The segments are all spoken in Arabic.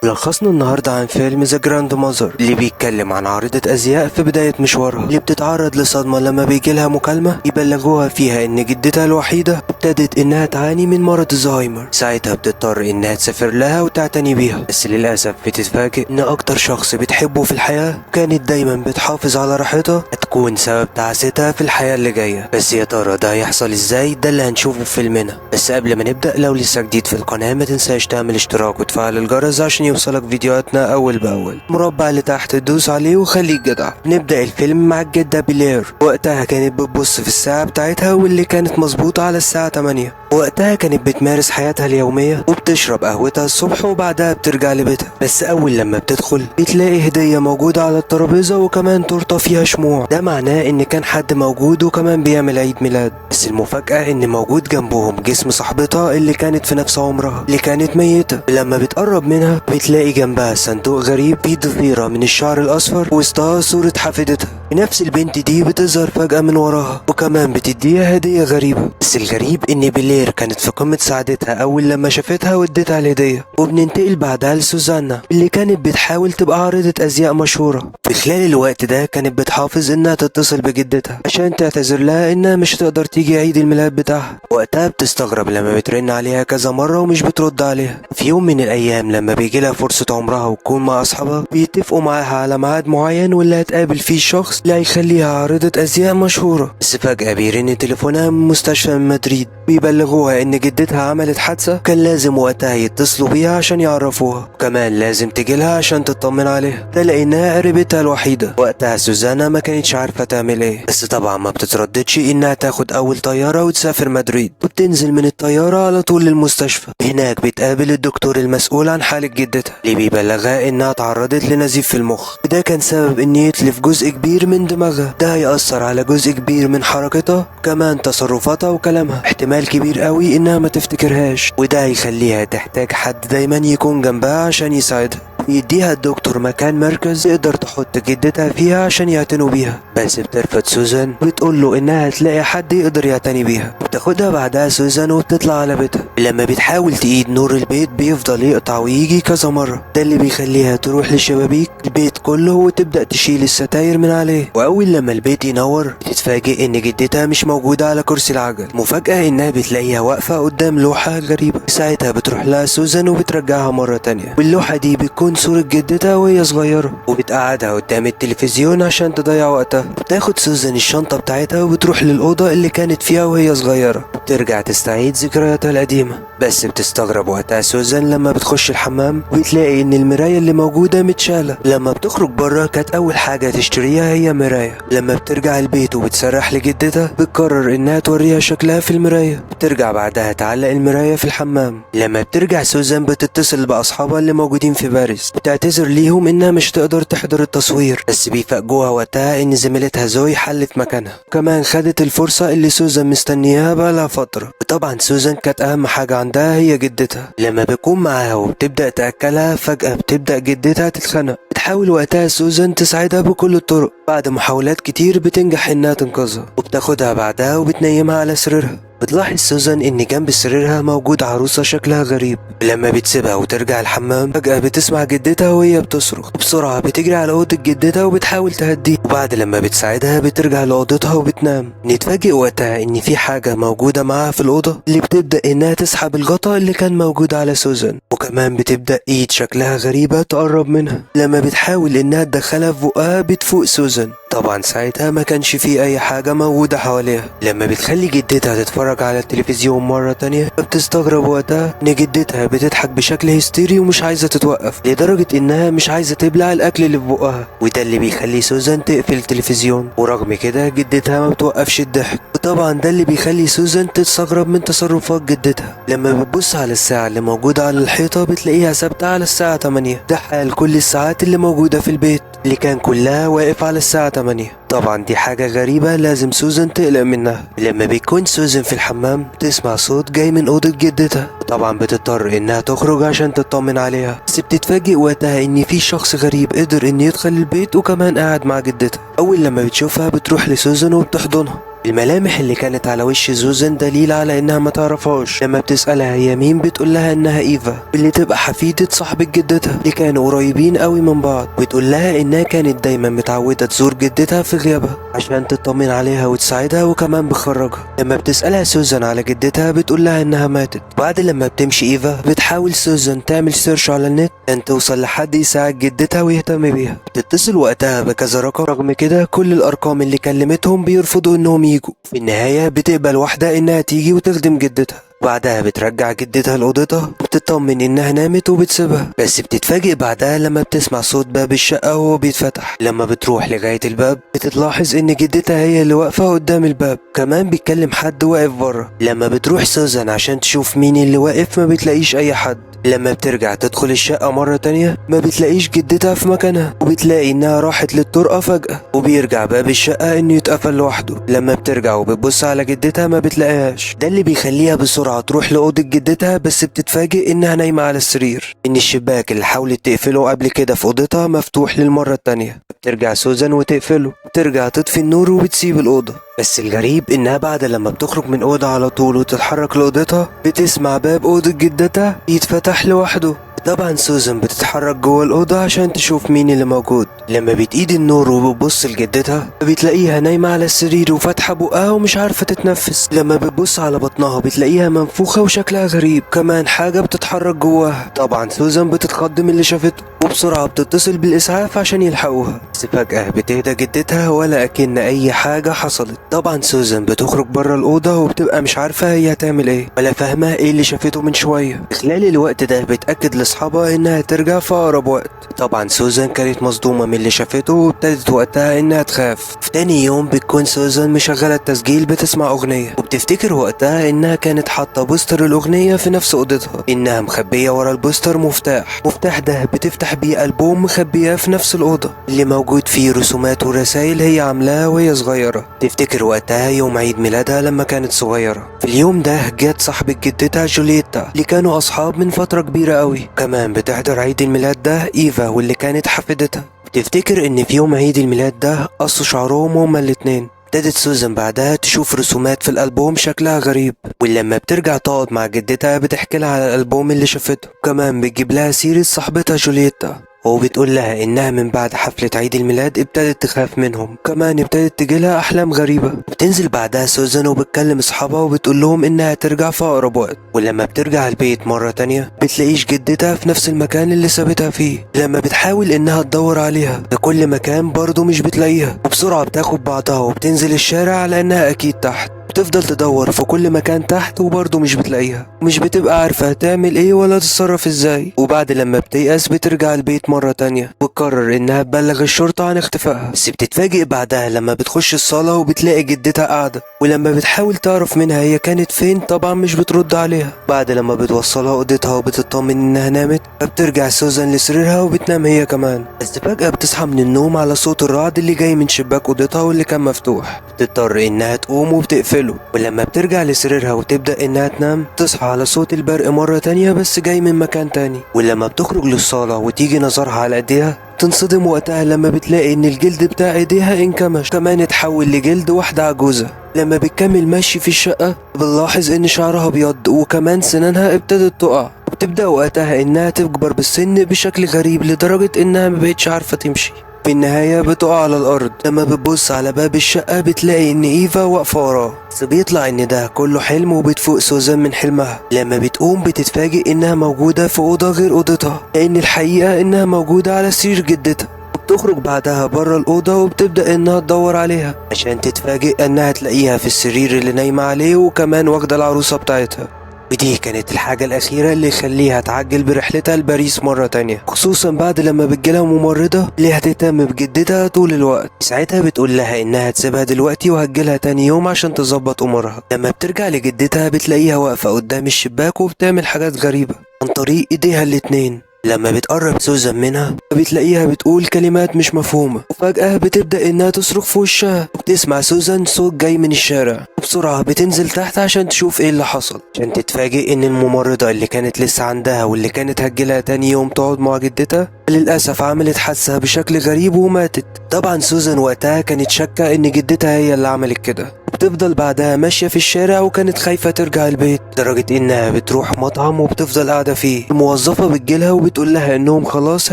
لخصنا النهاردة عن فيلم ذا جراند ماذر اللي بيتكلم عن عارضة أزياء في بداية مشوارها اللي بتتعرض لصدمة لما بيجيلها مكالمة يبلغوها فيها إن جدتها الوحيدة ابتدت إنها تعاني من مرض الزهايمر. ساعتها بتضطر إنها تسافر لها وتعتني بيها، بس للأسف بتتفاجئ إن أكتر شخص بتحبه في الحياة كانت دايما بتحافظ على راحتها هتكون سبب تعاستها في الحياة اللي جاية. بس يا ترى ده هيحصل إزاي؟ ده اللي هنشوفه في فيلمنا. بس قبل ما نبدأ، لو لسه جديد في القناة ما تنساش تعمل اشتراك وتفعل الجرس عشان يوصلك فيديوهاتنا أول بأول. المربع اللي تحت تدوس عليه وخليك جدع. نبدأ الفيلم مع الجدة بلير. وقتها كانت بتبص في الساعة بتاعتها واللي كانت مظبوطة على الساعة 8. وقتها كانت بتمارس حياتها اليومية وبتشرب قهوتها الصبح وبعدها بترجع لبيتها. بس أول لما بتدخل بتلاقي هدية موجودة على الترابيزة وكمان تورتة فيها شموع. ده معناه إن كان حد موجود وكمان بيعمل عيد ميلاد. بس المفاجأة إن موجود جنبهم جسم صاحبتها اللي كانت في نفس عمرها اللي كانت ميتة. لما بتقرب منها بتلاقي جنبها صندوق غريب فيه ضفيرة من الشعر الأصفر وسطها صورة حفيدتها. نفس البنت دي بتظهر فجأة من وراها وكمان بتديها هدية غريبة. بس الغريب إن بلير كانت في قمة سعادتها أول لما شافتها واديتها الهدية. وبننتقل بعدها لسوزانا اللي كانت بتحاول تبقى عارضة أزياء مشهورة. في خلال الوقت ده كانت بتحافظ إنها تتصل بجدتها عشان تعتذر لها إنها مش تقدر تيجي عيد الميلاد بتاعها. وقتها بتستغرب لما بترن عليها كذا مرة ومش بترد عليها. في يوم من الأيام لما بيجي لها فرصة عمرها وتكون مع أصحابها بيتفقوا معاها على ميعاد معين واللي هتقابل فيه الشخص اللي هيخليها عارضة أزياء مشهورة. بس فجأة بيرن تليفونها من مستشفى من مدريد بيبلغوها إن جدتها عملت حادثة، كان لازم وقتها يتصلوا بيها عشان يعرفوها، وكمان لازم تجيلها عشان تطمن عليها. ده لأنها قريبتها الوحيدة. وقتها سوزانا ما كانتش عارفة تعمل إيه، بس طبعا ما بتترددش إنها تاخد أول طيارة وتسافر مدريد. وبتنزل من الطيارة على طول للمستشفى. هناك بتقابل الدكتور المسؤول عن حالة جدتها اللي بيبلغها إنها تعرضت لنزيف في المخ، وده كان سبب إن يتلف جزء كبير من دماغها. ده هيأثر على جزء كبير من حركتها كمان تصرفاتها وكلامها. احتمال كبير قوي إنها ما تفتكرهاش، وده هيخليها تحتاج حد دايما يكون جنبها عشان يساعدها. يديها الدكتور مكان مركز تقدر تحط جدتها فيها عشان يعتنوا بيها. بس بترفض سوزان وبتقول له انها هتلاقي حد يقدر يعتني بيها. بتاخدها بعدها سوزان وبتطلع على بيتها. لما بتحاول تقيد نور البيت بيفضل يقطع ويجي كذا مرة. ده اللي بيخليها تروح لشبابيك البيت كله وتبدأ تشيل الستاير من عليه. واول لما البيت ينور بتتفاجئ ان جدتها مش موجودة على كرسي العجل. مفاجأة انها بتلاقيها واقفة قدام لوحة غريبة. ساعتها بتروح لها سوزان وبترجعها مرة تانية، واللوحة دي بتكون صورة جدتها وهي صغيرة، وبتقعدها قدام التلفزيون عشان تضيع وقتها. بتاخد سوزان الشنطة بتاعتها وبتروح للأوضة اللي كانت فيها وهي صغيرة، بترجع تستعيد ذكرياتها القديمة. بس بتستغرب وقتها سوزان لما بتخش الحمام وبتلاقي ان المراية اللي موجودة متشالة. لما بتخرج بره كانت اول حاجة تشتريها هي مراية. لما بترجع البيت وبتسرح لجدتها بتقرر انها توريها شكلها في المراية. بترجع بعدها تعلق المراية في الحمام. لما بترجع سوزان بتتصل باصحابها اللي موجودين في باريس، بتعتذر ليهم انها مش تقدر تحضر التصوير. بس بيفاجئوها وقتها ان زميلتها زوي حلت مكانها، كمان خدت الفرصة اللي سوزان مستنياها بقالها فترة. وطبعا سوزان كانت اهم حاجة عندها هي جدتها. لما بيكون معاها وبتبدأ تأكلها فجأة بتبدأ جدتها تتخنق. بتحاول وقتها سوزان تساعدها بكل الطرق. بعد محاولات كتير بتنجح انها تنقذها، وبتاخدها بعدها وبتنيمها على سريرها. بتلاحظ سوزان ان جنب سريرها موجود عروسة شكلها غريب. لما بتسيبها وترجع الحمام فجأة بتسمع جدتها وهي بتصرخ. بسرعة بتجري على أوضة جدتها وبتحاول تهديها، وبعد لما بتساعدها بترجع لأوضتها وبتنام. نتفاجئ وقتها ان في حاجة موجودة معاها في الأوضة اللي بتبدأ انها تسحب الغطاء اللي كان موجود على سوزان، وكمان بتبدأ ايد شكلها غريبة تقرب منها. لما بتحاول انها تدخلها في بقها بتفوق سوزان. طبعا ساعتها ما كانش في اي حاجة موجودة حواليها. لما بتخلي جدتها تتفرج على التلفزيون مرة تانية بتستغرب وقتها ان جدتها بتضحك بشكل هستيري ومش عايزة تتوقف، لدرجة انها مش عايزة تبلع الاكل اللي في بقها. وده اللي بيخلي سوزان تقفل التلفزيون، ورغم كده جدتها ما بتوقفش الضحك. وطبعا ده اللي بيخلي سوزان تستغرب من تصرفات جدتها. لما بتبص على الساعة اللي موجودة على الحيطة بتلاقيها ثابتة على الساعة 8. ده حال كل الساعات اللي موجودة في البيت اللي كان كلها واقف على الساعة 8. طبعا دي حاجة غريبة لازم سوزان تقلق منها. لما بيكون سوزان في الحمام بتسمع صوت جاي من أوضة جدتها. طبعا بتضطر انها تخرج عشان تطمن عليها، بس بتتفاجئ وقتها ان في شخص غريب قدر ان يدخل البيت وكمان قاعد مع جدتها. اول لما بتشوفها بتروح لسوزان وبتحضنها. الملامح اللي كانت على وش سوزان دليل على انها ما تعرفهاش. لما بتسألها هي مين بتقول لها انها ايفا اللي تبقى حفيدة صاحبة جدتها اللي كانوا قريبين قوي من بعض. بتقول لها انها كانت دايما متعودة تزور جدتها في غيابها عشان تطمن عليها وتساعدها وكمان بتخرجها. لما بتسألها سوزان على جدتها بتقول لها انها ماتت. بعد لما بتمشي ايفا بتحاول سوزان تعمل سيرش على النت عشان توصل لحد يساعد جدتها ويهتم بيها. بتتصل وقتها بكذا رقم، رغم كده كل الارقام اللي كلمتهم بيرفضوا انهم يجوا. في النهاية بتقبل واحدة انها تيجي وتخدم جدتها. بعدها بترجع جدتها لأوضتها وبتطمن انها نامت وبتسيبها. بس بتتفاجئ بعدها لما بتسمع صوت باب الشقة وهو بيتفتح. لما بتروح لغاية الباب بتلاحظ ان جدتها هي اللي واقفة قدام الباب، كمان بيتكلم حد واقف بره. لما بتروح سوزان عشان تشوف مين اللي واقف ما بتلاقيش اي حد. لما بترجع تدخل الشقة مرة تانية ما بتلاقيش جدتها في مكانها، وبتلاقي انها راحت للطرقة فجأة. وبيرجع باب الشقة انه يتقفل لوحده. لما بترجع وبتبص على جدتها ما بتلاقيهاش. ده اللي بيخليها بسرعة تروح لأوضة جدتها، بس بتتفاجئ انها نايمة على السرير، ان الشباك اللي حاولت تقفله قبل كده في أوضتها مفتوح للمرة التانية. بترجع سوزان وتقفله، بترجع تطفي النور وبتسيب الأوضة. بس الغريب انها بعد لما بتخرج من أوضة على طول وتتحرك لأوضتها بتسمع باب أوضة جدتها يتفتح لوحده. طبعا سوزان بتتحرك جوه الأوضة عشان تشوف مين اللي موجود. لما بتقيد النور وبتبص لجدتها بتلاقيها نايمة على السرير وفاتحة بقها ومش عارفة تتنفس. لما بتبص على بطنها بتلاقيها منفوخة وشكلها غريب، كمان حاجة بتتحرك جواها. طبعا سوزان بتتخض من اللي شافته وبسرعة بتتصل بالإسعاف عشان يلحقوها. بس فجأة بتهدى جدتها ولا أكن أي حاجة حصلت. طبعا سوزان بتخرج بره الأوضة وبتبقى مش عارفة هي هتعمل ايه ولا فاهمة ايه اللي شافته من شوية. خلال الوقت ده بتأكد لأصحابها انها ترجع في أقرب وقت. طبعا سوزان كانت مصدومة من اللي شافته وابتدت وقتها انها تخاف. في تاني يوم بتكون سوزان مشغلة التسجيل بتسمع أغنية، وبتفتكر وقتها انها كانت حاطة بوستر الأغنية في نفس أوضتها، انها مخبية ورا البوستر مفتاح ده بتفتح بيه ألبوم مخبياه في نفس الأوضة اللي موجود فيه رسومات ورسائل هي عاملاها وهي صغيرة. تفتكر وقتها يوم عيد ميلادها لما كانت صغيرة. في اليوم ده جت صاحبة جدتها جولييتا اللي كانوا أصحاب من فترة كبيرة قوي، كمان بتحضر عيد الميلاد ده إيفا واللي كانت حفيدتها. بتفتكر إن في يوم عيد الميلاد ده قصوا شعرهم هما الاتنين. ابتدت سوزان بعدها تشوف رسومات في الألبوم شكلها غريب، ولما بترجع تقعد مع جدتها بتحكي لها على الألبوم اللي شافته، كمان بتجيب لها سيرة صاحبتها جولييتا وبتقول لها انها من بعد حفلة عيد الميلاد ابتدت تخاف منهم، كمان ابتدت تجيلها احلام غريبة. بتنزل بعدها سوزان وبتكلم اصحابها وبتقول لهم انها ترجع في اقرب وقت. ولما بترجع البيت مرة تانية بتلاقيش جدتها في نفس المكان اللي سابتها فيه. لما بتحاول انها تدور عليها في كل مكان برضه مش بتلاقيها، وبسرعة بتاخد بعضها وبتنزل الشارع على انها اكيد تحت. بتفضل تدور في كل مكان تحت وبرضه مش بتلاقيها، مش بتبقى عارفة تعمل ايه ولا تتصرف ازاي. وبعد لما بتيأس بترجع البيت مرة تانية وتقرر انها تبلغ الشرطة عن اختفائها. بس بتتفاجئ بعدها لما بتخش الصالة وبتلاقي جدتها قاعدة، ولما بتحاول تعرف منها هي كانت فين طبعا مش بترد عليها. بعد لما بتوصلها اوضتها وبتطمن انها نامت فبترجع سوزان لسريرها وبتنام هي كمان. بس فجأة بتصحى من النوم على صوت الرعد اللي جاي من شباك اوضتها واللي كان مفتوح. بتضطر انها تقوم وبتقفله، ولما بترجع لسريرها وتبدأ انها تنام تصحى على صوت البرق مرة تانية بس جاي من مكان تاني. ولما بتخرج للصالة وتيجي نظرها على ايديها تنصدم وقتها لما بتلاقي ان الجلد بتاع ايديها انكمش، كمان اتحول لجلد واحدة عجوزة. لما بتكمل ماشي في الشقة بنلاحظ ان شعرها ابيض وكمان سنانها ابتدت تقع، وبتبدأ وقتها انها تكبر بالسن بشكل غريب لدرجة انها مبقتش عارفة تمشي. في النهاية بتقع على الأرض. لما بتبص على باب الشقة بتلاقي إن إيفا واقفة وراه، بس بيطلع إن ده كله حلم. وبتفوق سوزان من حلمها. لما بتقوم بتتفاجئ إنها موجودة في أوضة غير أوضتها، لأن الحقيقة إنها موجودة على سرير جدتها. بتخرج بعدها بره الأوضة وبتبدأ إنها تدور عليها عشان تتفاجئ إنها تلاقيها في السرير اللي نايمة عليه، وكمان واخدة العروسة بتاعتها. ودي كانت الحاجة الأخيرة اللي يخليها تعجل برحلتها لباريس مرة تانية، خصوصا بعد لما بتجيلها ممرضة اللي هتهتم بجدتها طول الوقت. ساعتها بتقول لها إنها تسيبها دلوقتي وهتجيلها تاني يوم عشان تظبط أمورها. لما بترجع لجدتها بتلاقيها واقفة قدام الشباك وبتعمل حاجات غريبة عن طريق إيديها الاتنين. لما بتقرب سوزان منها بتلاقيها بتقول كلمات مش مفهومة، وفجأة بتبدأ انها تصرخ في وشها. وبتسمع سوزان صوت جاي من الشارع، وبسرعة بتنزل تحت عشان تشوف ايه اللي حصل، عشان تتفاجئ ان الممرضة اللي كانت لسه عندها واللي كانت هتجيلها تاني يوم تقعد مع جدتها للأسف عملت حادثة بشكل غريب وماتت. طبعا سوزان وقتها كانت شاكة ان جدتها هي اللي عملت كده. وبتفضل بعدها ماشية في الشارع وكانت خايفة ترجع البيت، لدرجة انها بتروح مطعم وبتفضل قاعدة فيه. الموظفة بتجيلها وبتقول لها انهم خلاص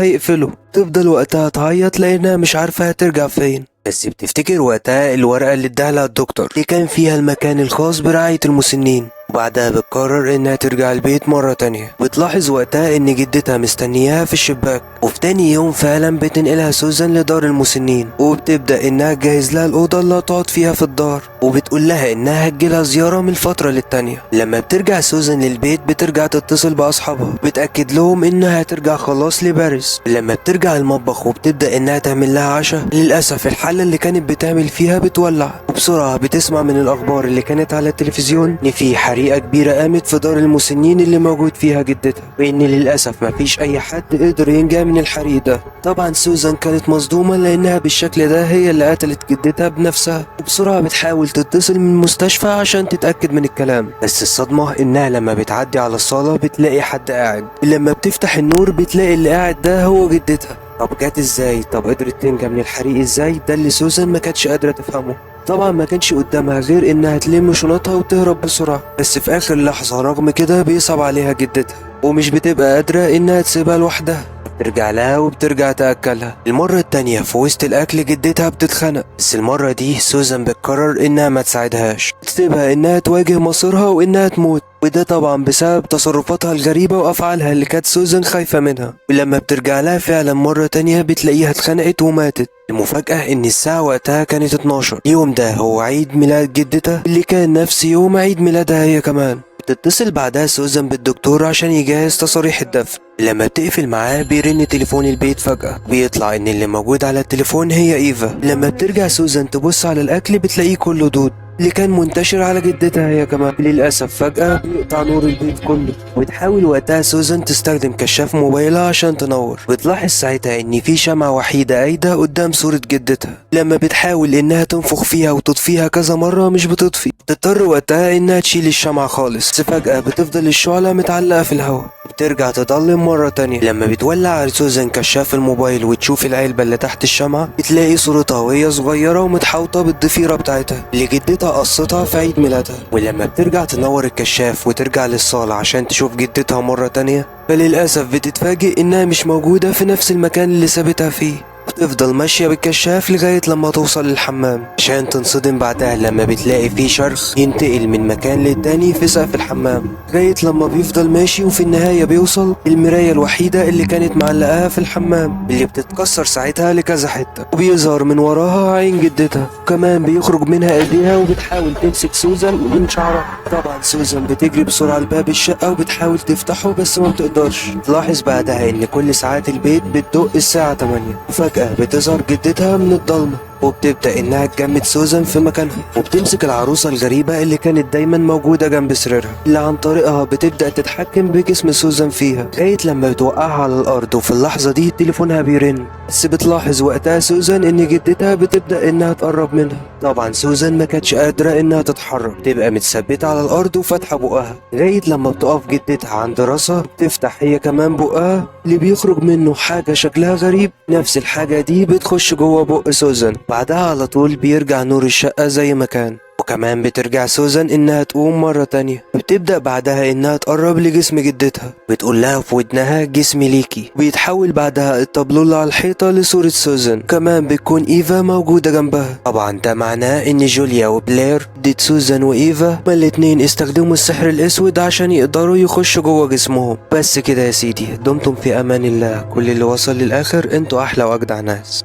هيقفلوا. تفضل وقتها تعيط لانها مش عارفة هترجع فين، بس بتفتكر وقتها الورقة اللي اداها لها الدكتور اللي كان فيها المكان الخاص برعاية المسنين. وبعدها بتقرر انها ترجع البيت مرة تانية. بتلاحظ وقتها ان جدتها مستنياها في الشباك، وفي تاني يوم فعلا بتنقلها سوزان لدار المسنين، وبتبدأ انها تجهز لها الأوضة اللي هتقعد فيها في الدار، وبتقول لها انها هتجيلها زيارة من فترة للتانية. لما بترجع سوزان للبيت بترجع تتصل بأصحابها، بتأكد لهم انها هترجع خلاص لباريس. لما بترجع المطبخ وبتبدأ انها تعمل لها عشاء، للأسف الحلة اللي كانت بتعمل فيها بتولع، وبسرعة بتسمع من الأخبار اللي كانت على التلفزيون ان في حريقة كبيرة قامت في دار المسنين اللي موجود فيها جدتها، وان للأسف مفيش اي حد قدر ينجى من الحريق ده. طبعا سوزان كانت مصدومة لانها بالشكل ده هي اللي قتلت جدتها بنفسها، وبسرعة بتحاول تتصل من المستشفى عشان تتأكد من الكلام. بس الصدمة انها لما بتعدي على الصالة بتلاقي حد قاعد، لما بتفتح النور بتلاقي اللي قاعد ده هو جدتها. طب جت ازاي؟ طب قدرت تنجى من الحريق ازاي؟ ده اللي سوزان ما كانتش قادرة تفهمه. طبعا ما كانش قدامها غير انها تلم شنطها وتهرب بسرعة، بس في اخر لحظة رغم كده بيصعب عليها جدتها، ومش بتبقى قادرة انها تسيبها لوحدها. بترجع لها وبترجع تأكلها. المرة التانية في وسط الأكل جدتها بتتخنق، بس المرة دي سوزان بتقرر إنها ما تساعدهاش، تسيبها إنها تواجه مصيرها وإنها تموت، وده طبعا بسبب تصرفاتها الغريبة وأفعالها اللي كانت سوزان خايفة منها. ولما بترجع لها فعلا مرة تانية بتلاقيها اتخنقت وماتت. المفاجأة إن الساعة وقتها كانت 12. اليوم ده هو عيد ميلاد جدتها اللي كان نفس يوم عيد ميلادها هي كمان. بتتصل بعدها سوزان بالدكتور عشان يجهز تصاريح الدفن. لما بتقفل معاه بيرن تليفون البيت فجأة، بيطلع ان اللي موجود على التليفون هي ايفا. لما بترجع سوزان تبص على الاكل بتلاقيه كله دود اللي كان منتشر على جدتها هي كمان. للأسف فجأة بيقطع نور البيت كله، وتحاول وقتها سوزان تستخدم كشاف موبايلها عشان تنور. بتلاحظ ساعتها ان في شمعة وحيدة قايدة قدام صورة جدتها. لما بتحاول انها تنفخ فيها وتطفيها كذا مرة مش بتطفي، بتضطر وقتها انها تشيل الشمعة خالص، بس فجأة بتفضل الشعلة متعلقة في الهواء. بترجع تضلم مرة تانية. لما بتولع على سوزان كشاف الموبايل وتشوف العلبة اللي تحت الشمعة، بتلاقي صورتها وهي صغيرة ومتحوطة بالضفيرة بتاعتها اللي جدتها قصتها في عيد ميلادها. ولما بترجع تنور الكشاف وترجع للصالة عشان تشوف جدتها مرة تانية، فللأسف بتتفاجئ إنها مش موجودة في نفس المكان اللي سابتها فيه. بتفضل ماشية بالكشاف لغاية لما توصل للحمام عشان تنصدم بعدها لما بتلاقي فيه شرخ ينتقل من مكان للتاني في سقف الحمام، لغاية لما بيفضل ماشي وفي النهاية بيوصل المراية الوحيدة اللي كانت معلقاها في الحمام اللي بتتكسر ساعتها لكذا حتة، وبيظهر من وراها عين جدتها، وكمان بيخرج منها ايديها وبتحاول تمسك سوزان من شعرها. طبعا سوزان بتجري بسرعة لباب الشقة وبتحاول تفتحه بس ما بتقدرش. تلاحظ بعدها ان كل ساعات البيت بتدق الساعة 8. فجأة بتظهر جدتها من الضلمة، وبتبدأ إنها تجمد سوزان في مكانها، وبتمسك العروسة الغريبة اللي كانت دايما موجودة جنب سريرها، اللي عن طريقها بتبدأ تتحكم بجسم سوزان فيها لغاية لما بتوقعها على الأرض. وفي اللحظة دي تليفونها بيرن، بس بتلاحظ وقتها سوزان إن جدتها بتبدأ إنها تقرب منها. طبعا سوزان ما كانتش قادرة إنها تتحرك، تبقى متثبتة على الأرض وفاتحة بقها لغاية لما بتقف جدتها عند راسها، بتفتح هي كمان بقها اللي بيخرج منه حاجة شكلها غريب. نفس الحاجة دي بتخش جوه بق سوزان. بعدها على طول بيرجع نور الشقة زي ما كان، وكمان بترجع سوزان انها تقوم مرة تانية. بتبدأ بعدها انها تقرب لجسم جدتها، بتقول لها في ودنها جسمي ليكي. بيتحول بعدها التابلو اللي على الحيطة لصورة سوزان، كمان بتكون ايفا موجودة جنبها. طبعا ده معناه ان جوليا وبلير ضد سوزان وايفا ما الاتنين استخدموا السحر الاسود عشان يقدروا يخشوا جوه جسمهم. بس كده يا سيدي، دمتم في امان الله. كل اللي وصل للاخر انتوا احلى واجدع ناس.